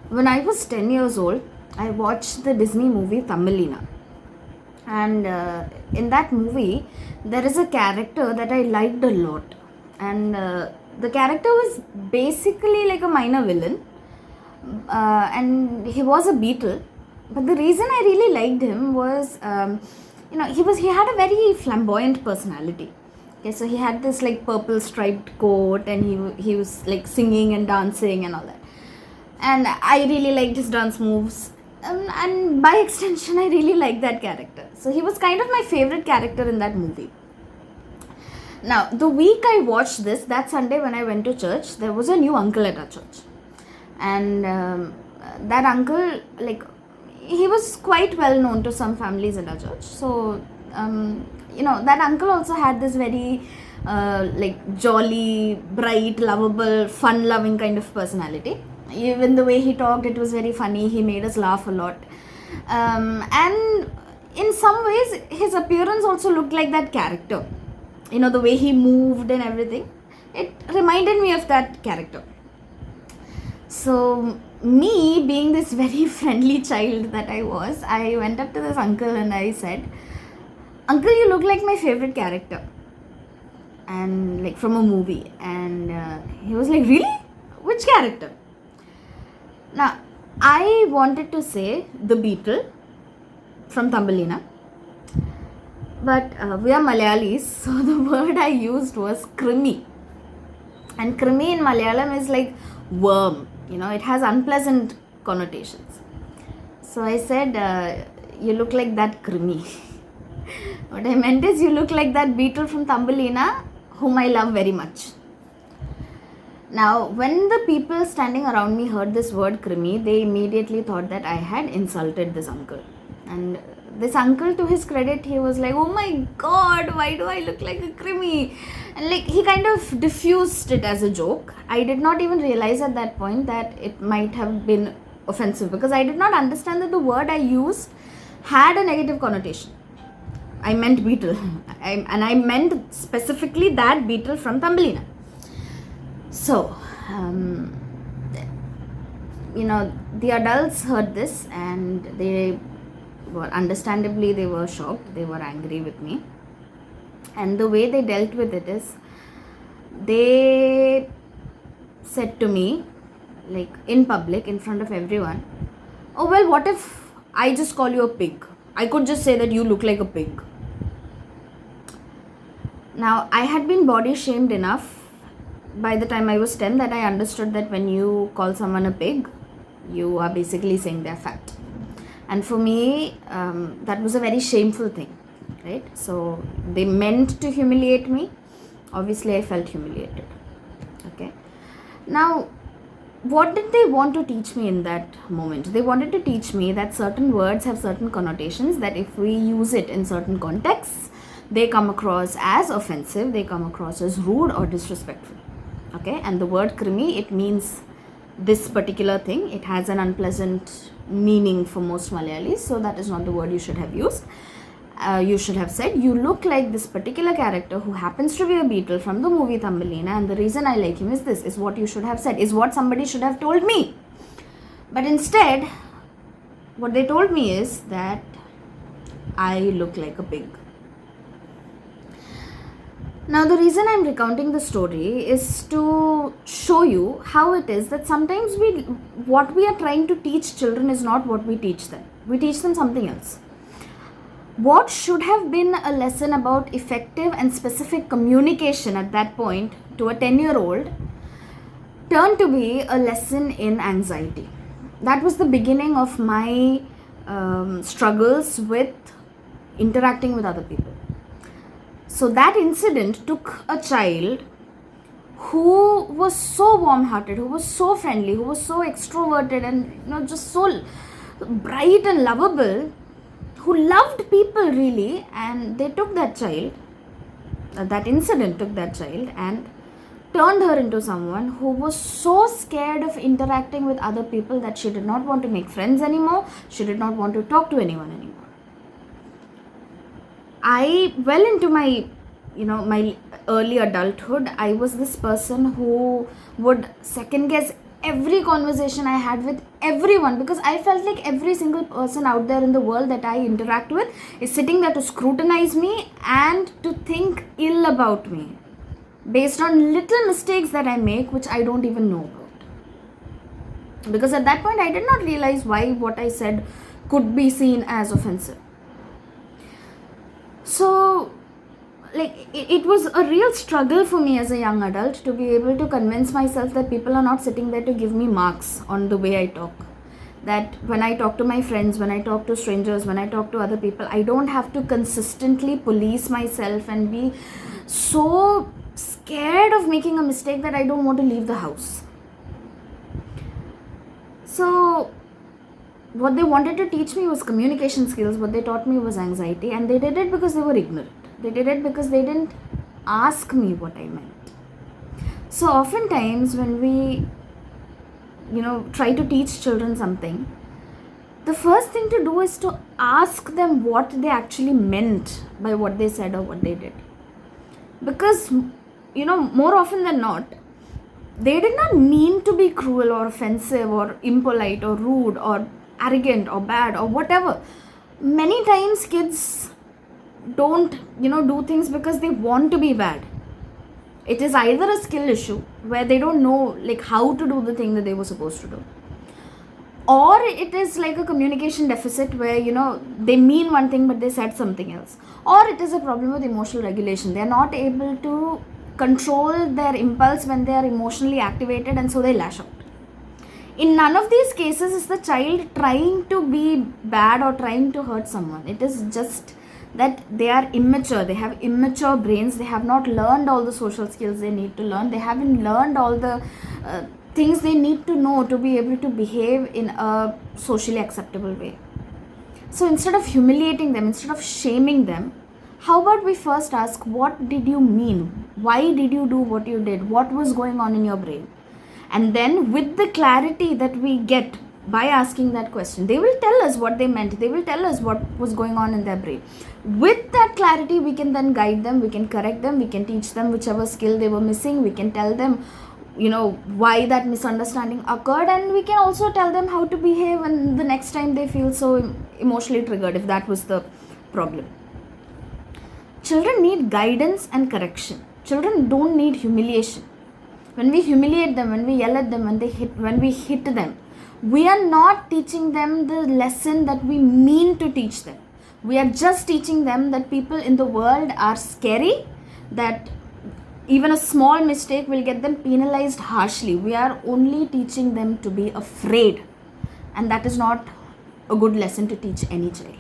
When I was 10 years old, I watched the Disney movie Thumbelina. And in that movie, there is a character that I liked a lot. And the character was basically like a minor villain. And he was a beetle. But the reason I really liked him was, he had a very flamboyant personality. Okay, so he had this like purple striped coat, and he was like singing and dancing and all that. And I really liked his dance moves, and by extension, I really liked that character. So he was kind of my favorite character in that movie. Now, the week I watched this, that Sunday when I went to church, there was a new uncle at our church, and that uncle, like, he was quite well known to some families in our church. So that uncle also had this very like jolly, bright, lovable, fun loving kind of personality. Even the way he talked, it was very funny. He made us laugh a lot, and in some ways his appearance also looked like that character. The way he moved and everything, it reminded me of that character. So, me being this very friendly child that I was, I went up to this uncle and I said, "Uncle, you look like my favorite character," and like from a movie. And he was like, "Really? Which character?" Now, I wanted to say the beetle from Thumbelina, but we are Malayalis, so the word I used was krimi. And krimi in Malayalam is like worm, it has unpleasant connotations. So I said, "You look like that krimi." What I meant is, you look like that beetle from Thumbelina, whom I love very much. Now, when the people standing around me heard this word krimi, they immediately thought that I had insulted this uncle. And this uncle, to his credit, he was like, "Oh my god, why do I look like a krimi?" And like, he kind of diffused it as a joke. I did not even realize at that point that it might have been offensive, because I did not understand that the word I used had a negative connotation. I meant beetle, and I meant specifically that beetle from Thumbelina. So, the adults heard this, and they were shocked, they were angry with me. And the way they dealt with it is, they said to me, like in public, in front of everyone, "Oh, well, what if I just call you a pig? I could just say that you look like a pig." Now, I had been body shamed enough by the time I was 10 that I understood that when you call someone a pig, you are basically saying they're fat. And for me, that was a very shameful thing, right? So they meant to humiliate me. Obviously, I felt humiliated. Okay. Now, what did they want to teach me in that moment? They wanted to teach me that certain words have certain connotations, that if we use it in certain contexts, they come across as offensive, they come across as rude or disrespectful. Okay, and the word krimi, it means this particular thing. It has an unpleasant meaning for most Malayalis, so that is not the word you should have used. You should have said, "You look like this particular character who happens to be a beetle from the movie Thumbelina, and the reason I like him is this," is what you should have said, is what somebody should have told me. But instead, what they told me is that I look like a pig. Now, the reason I'm recounting the story is to show you how it is that sometimes what we are trying to teach children is not what we teach them. We teach them something else. What should have been a lesson about effective and specific communication at that point to a 10-year-old turned to be a lesson in anxiety. That was the beginning of my struggles with interacting with other people. So that incident took a child who was so warm-hearted, who was so friendly, who was so extroverted, and just so bright and lovable, who loved people really, and they took that child, that incident took that child and turned her into someone who was so scared of interacting with other people that she did not want to make friends anymore, she did not want to talk to anyone anymore. Well into my early adulthood, I was this person who would second guess every conversation I had with everyone, because I felt like every single person out there in the world that I interact with is sitting there to scrutinize me and to think ill about me based on little mistakes that I make, which I don't even know about. Because at that point, I did not realize why what I said could be seen as offensive. So, like, it was a real struggle for me as a young adult to be able to convince myself that people are not sitting there to give me marks on the way I talk. That when I talk to my friends, when I talk to strangers, when I talk to other people, I don't have to consistently police myself and be so scared of making a mistake that I don't want to leave the house. So what they wanted to teach me was communication skills. What they taught me was anxiety, and they did it because they were ignorant. They did it because they didn't ask me what I meant. So oftentimes when we try to teach children something, the first thing to do is to ask them what they actually meant by what they said or what they did. Because more often than not, they did not mean to be cruel or offensive or impolite or rude or arrogant or bad or whatever. Many times kids don't do things because they want to be bad. It is either a skill issue where they don't know like how to do the thing that they were supposed to do, or it is like a communication deficit where they mean one thing but they said something else, or it is a problem with emotional regulation. They are not able to control their impulse when they are emotionally activated, and so they lash out. In none of these cases is the child trying to be bad or trying to hurt someone. It is just that they are immature. They have immature brains. They have not learned all the social skills they need to learn. They haven't learned all the things they need to know to be able to behave in a socially acceptable way. So instead of humiliating them, instead of shaming them, how about we first ask, what did you mean? Why did you do what you did? What was going on in your brain? And then with the clarity that we get by asking that question, they will tell us what they meant. They will tell us what was going on in their brain. With that clarity, we can then guide them, we can correct them, we can teach them whichever skill they were missing, we can tell them why that misunderstanding occurred, and we can also tell them how to behave when the next time they feel so emotionally triggered, if that was the problem. Children need guidance and correction. Children don't need humiliation. When we humiliate them, when we yell at them, when we hit them, we are not teaching them the lesson that we mean to teach them. We are just teaching them that people in the world are scary, that even a small mistake will get them penalized harshly. We are only teaching them to be afraid, and that is not a good lesson to teach any child.